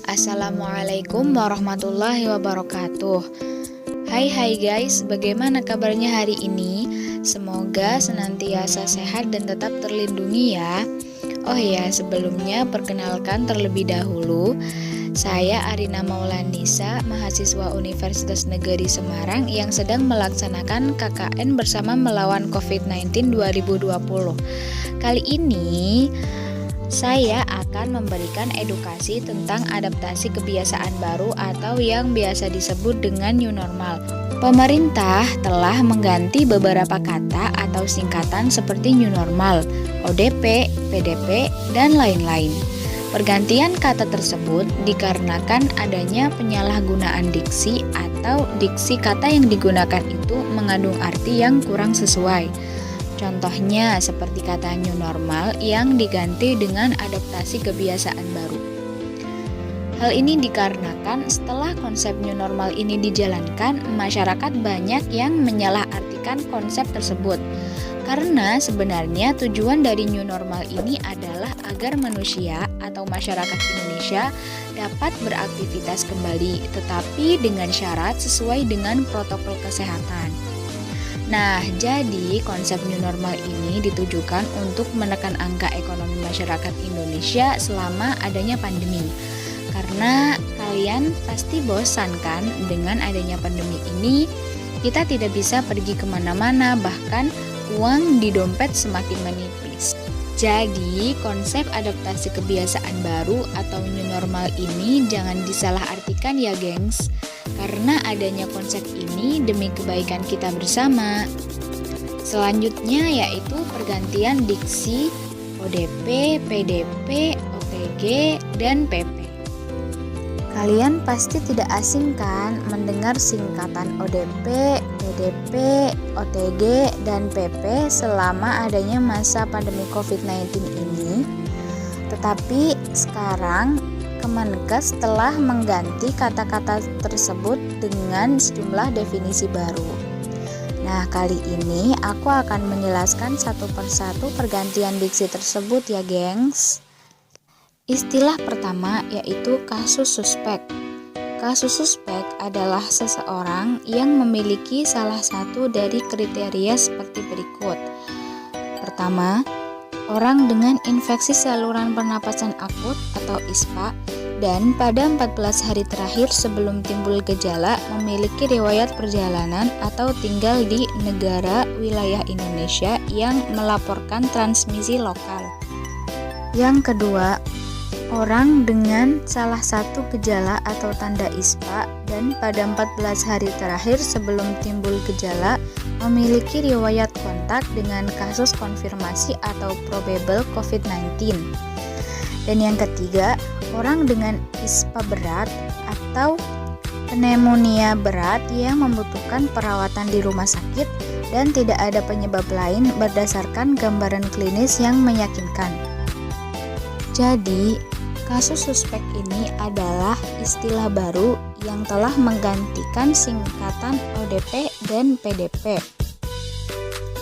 Assalamualaikum warahmatullahi wabarakatuh. Hai guys, bagaimana kabarnya hari ini? Semoga senantiasa sehat dan tetap terlindungi ya. Oh ya, sebelumnya perkenalkan terlebih dahulu, saya Arina Maulanisa, mahasiswa Universitas Negeri Semarang yang sedang melaksanakan KKN bersama melawan COVID-19 2020. Kali ini saya akan memberikan edukasi tentang adaptasi kebiasaan baru atau yang biasa disebut dengan new normal. Pemerintah telah mengganti beberapa kata atau singkatan seperti new normal, ODP, PDP, dan lain-lain. Pergantian kata tersebut dikarenakan adanya penyalahgunaan diksi atau diksi kata yang digunakan itu mengandung arti yang kurang sesuai. Contohnya seperti kata new normal yang diganti dengan adaptasi kebiasaan baru. Hal ini dikarenakan setelah konsep new normal ini dijalankan, masyarakat banyak yang menyalahartikan konsep tersebut. Karena sebenarnya tujuan dari new normal ini adalah agar manusia atau masyarakat Indonesia dapat beraktivitas kembali, tetapi dengan syarat sesuai dengan protokol kesehatan. Nah, jadi konsep new normal ini ditujukan untuk menekan angka ekonomi masyarakat Indonesia selama adanya pandemi. Karena kalian pasti bosan kan dengan adanya pandemi ini, kita tidak bisa pergi kemana-mana, bahkan uang di dompet semakin menipis. Jadi, konsep adaptasi kebiasaan baru atau new normal ini jangan disalahartikan ya gengs. Karena adanya konsep ini demi kebaikan kita bersama. Selanjutnya yaitu pergantian diksi ODP, PDP, OTG, dan PP. Kalian pasti tidak asing kan mendengar singkatan ODP, PDP, OTG, dan PP selama adanya masa pandemi COVID-19 ini. Tetapi sekarang Kemenkes telah mengganti kata-kata tersebut dengan sejumlah definisi baru. Nah, kali ini aku akan menjelaskan satu persatu pergantian diksi tersebut ya, gengs. Istilah pertama yaitu kasus suspek. Kasus suspek adalah seseorang yang memiliki salah satu dari kriteria seperti berikut. Pertama, orang dengan infeksi saluran pernapasan akut atau ISPA dan pada 14 hari terakhir sebelum timbul gejala memiliki riwayat perjalanan atau tinggal di negara wilayah Indonesia yang melaporkan transmisi lokal. Yang kedua, orang dengan salah satu gejala atau tanda ISPA dan pada 14 hari terakhir sebelum timbul gejala memiliki riwayat kontak dengan kasus konfirmasi atau probable COVID-19. Dan yang ketiga, orang dengan ISPA berat atau pneumonia berat yang membutuhkan perawatan di rumah sakit dan tidak ada penyebab lain berdasarkan gambaran klinis yang meyakinkan. Jadi, kasus suspek ini adalah istilah baru yang telah menggantikan singkatan ODP dan PDP.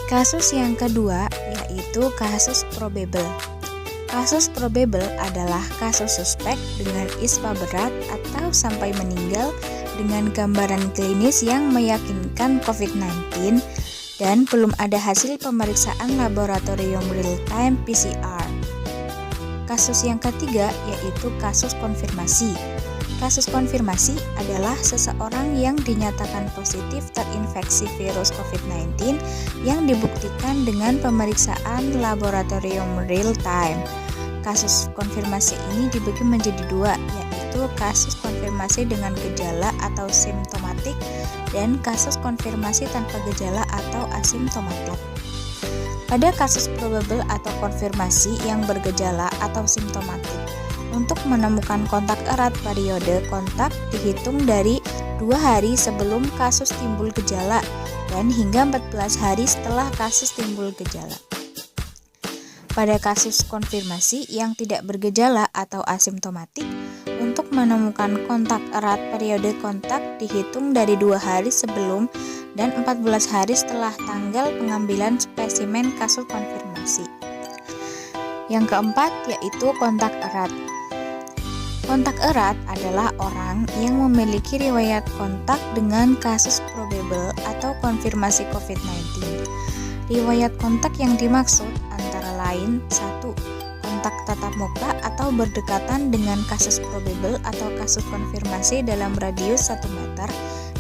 Kasus yang kedua yaitu kasus probable. Kasus probable adalah kasus suspek dengan ISPA berat atau sampai meninggal dengan gambaran klinis yang meyakinkan COVID-19 dan belum ada hasil pemeriksaan laboratorium real-time PCR. Kasus yang ketiga yaitu kasus konfirmasi. Kasus konfirmasi adalah seseorang yang dinyatakan positif terinfeksi virus COVID-19 yang dibuktikan dengan pemeriksaan laboratorium real-time. Kasus konfirmasi ini dibagi menjadi dua, yaitu kasus konfirmasi dengan gejala atau simptomatik dan kasus konfirmasi tanpa gejala atau asimptomatik. Pada kasus probable atau konfirmasi yang bergejala atau simptomatik, untuk menemukan kontak erat periode kontak dihitung dari 2 hari sebelum kasus timbul gejala dan hingga 14 hari setelah kasus timbul gejala. Pada kasus konfirmasi yang tidak bergejala atau asimptomatik, untuk menemukan kontak erat periode kontak dihitung dari 2 hari sebelum dan 14 hari setelah tanggal pengambilan spesimen kasus konfirmasi. Yang keempat yaitu kontak erat. Kontak erat adalah orang yang memiliki riwayat kontak dengan kasus probable atau konfirmasi COVID-19. Riwayat kontak yang dimaksud antara lain 1. Kontak tatap muka atau berdekatan dengan kasus probable atau kasus konfirmasi dalam radius 1 meter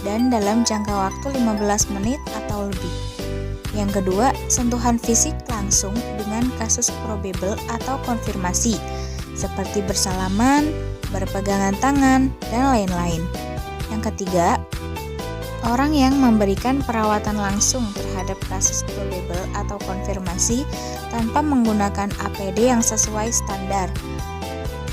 dan dalam jangka waktu 15 menit atau lebih. Yang kedua, sentuhan fisik langsung dengan kasus probable atau konfirmasi, seperti bersalaman, berpegangan tangan, dan lain-lain. Yang ketiga, orang yang memberikan perawatan langsung terhadap kasus probable atau konfirmasi tanpa menggunakan APD yang sesuai standar.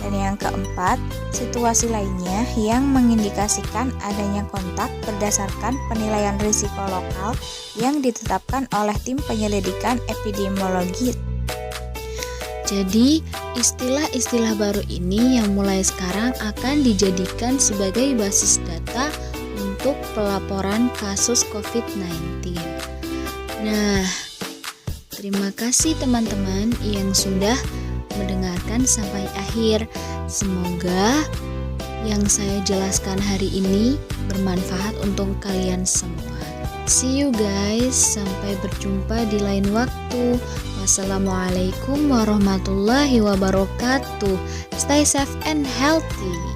Dan yang keempat, situasi lainnya yang mengindikasikan adanya kontak berdasarkan penilaian risiko lokal yang ditetapkan oleh tim penyelidikan epidemiologi. Jadi, istilah-istilah baru ini yang mulai sekarang akan dijadikan sebagai basis data untuk pelaporan kasus COVID-19. Nah, terima kasih teman-teman yang sudah mendengarkan sampai akhir. Semoga yang saya jelaskan hari ini bermanfaat untuk kalian semua. See you guys, sampai berjumpa di lain waktu. Wassalamualaikum warahmatullahi wabarakatuh. Stay safe and healthy.